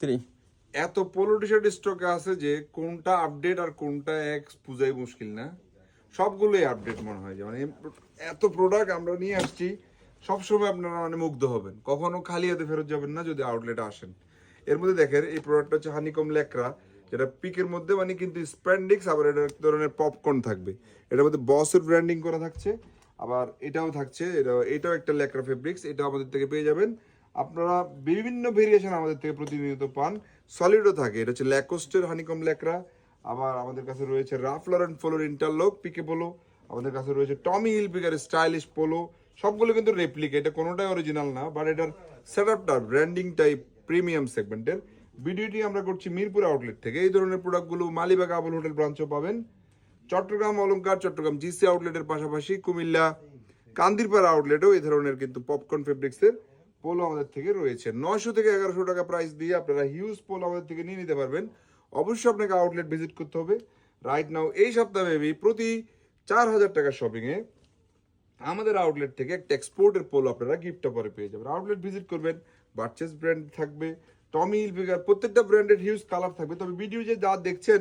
3 এত polo T shirt স্টকে আছে যে কোনটা আপডেট আর কোনটা বুঝাই মুশকিল না, সবগুলোই আপডেট মনে হয়। যে মানে এত প্রোডাক্ট আমরা নিয়ে আসছি, সবসময় আপনারা মানে মুগ্ধ হবেন, কখনো খালি হাতে ফেরত যাবেন না যদি আউটলেটে আসেন। এর মধ্যে দেখেন এই প্রোডাক্টটা হচ্ছে হানিকম ল্যাকড়া, যেটা পিকের মধ্যে মানে কিন্তু স্প্যান্ডিক্স, আবার এটা এক ধরনের পপকর্ন থাকবে, এটার মধ্যে বসের ব্র্যান্ডিং করা থাকছে, আবার এটাও থাকছে, এটাও একটা ল্যাকড়া ফেব্রিক্স, এটাও আমাদের থেকে পেয়ে যাবেন আপনারা। বিভিন্ন ভেরিয়েশন আমাদের থেকে প্রতিনিয়ত পান, সলিডও থাকে, এটা হচ্ছে ল্যাকোস্টের হানিকম ল্যাকড়া। আবার আমাদের কাছে রয়েছে রাফ লরেন পোলোর ইন্টারলক পিকে পোলো, আমাদের কাছে রয়েছে টমি হিলফিগার স্টাইলিশ পোলো। সবগুলো কিন্তু রেপ্লিকা, এটা কোনোটাই অরিজিনাল না, বাট এটার সেট আপটা ব্র্যান্ডিং টাইপ প্রিমিয়াম সেগমেন্টের। ভিডিওটি আমরা করছি মিরপুর আউটলেট থেকে। এই ধরনের প্রোডাক্টগুলো মালিবাগ আবুল হোটেল ব্রাঞ্চও পাবেন, চট্টগ্রাম অলংকার, চট্টগ্রাম জিসি আউটলেটের পাশাপাশি কুমিল্লা কান্দিরপাড়া আউটলেটেও এই ধরনের কিন্তু পপকর্ন ফেব্রিক্সের পোলো আমাদের থেকে রয়েছে। 900 থেকে 1100 টাকা প্রাইস দিয়ে আপনারা হিউজ পোলো আমাদের থেকে নিয়ে নিতে পারবেন। অবশ্যই আপনাকে আউটলেট ভিজিট করতে হবে রাইট নাও। এই সপ্তাহে প্রতি 4000 টাকার শপিংয়ে আমাদের আউটলেট থেকে একটা এক্সপোর্টের পোলো আপনারা গিফট পরে পেয়ে যাবেন। আউটলেট ভিজিট করবেন, বার্চেস ব্র্যান্ড থাকবে, টমি হিলফিগার, প্রত্যেকটা ব্র্যান্ডের হিউজ কালার থাকবে। তবে ভিডিও যে যা দেখছেন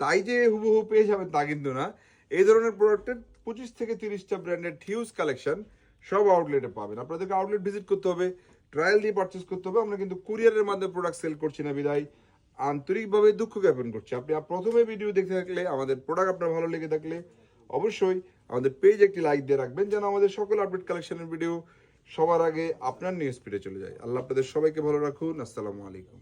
তাই যে হুবহু পেয়ে যাবেন তা কিন্তু না। এই ধরনের প্রোডাক্টের 25 থেকে 30টা ব্র্যান্ডের হিউজ কালেকশন সব আউটলেটে পাবেন। আপনাদেরকে আউটলেট ভিজিট করতে হবে, ট্রায়াল দিয়ে পারচেস করতে হবে। আমরা কিন্তু কুরিয়ারের মাধ্যমে প্রোডাক্ট সেল করছি না বিদায় আন্তরিকভাবে দুঃখ জ্ঞাপন করছি। আপনি প্রথমে ভিডিও দেখতে থাকলে, আমাদের প্রোডাক্ট আপনার ভালো লেগে থাকলে অবশ্যই আমাদের পেজ একটি লাইক দিয়ে রাখবেন, যেন আমাদের সকল আপডেট কালেকশনের ভিডিও সবার আগে আপনার নিউজ ফিডে চলে যায়। আল্লাহ আপনাদের সবাইকে ভালো রাখুন। আসসালামু আলাইকুম।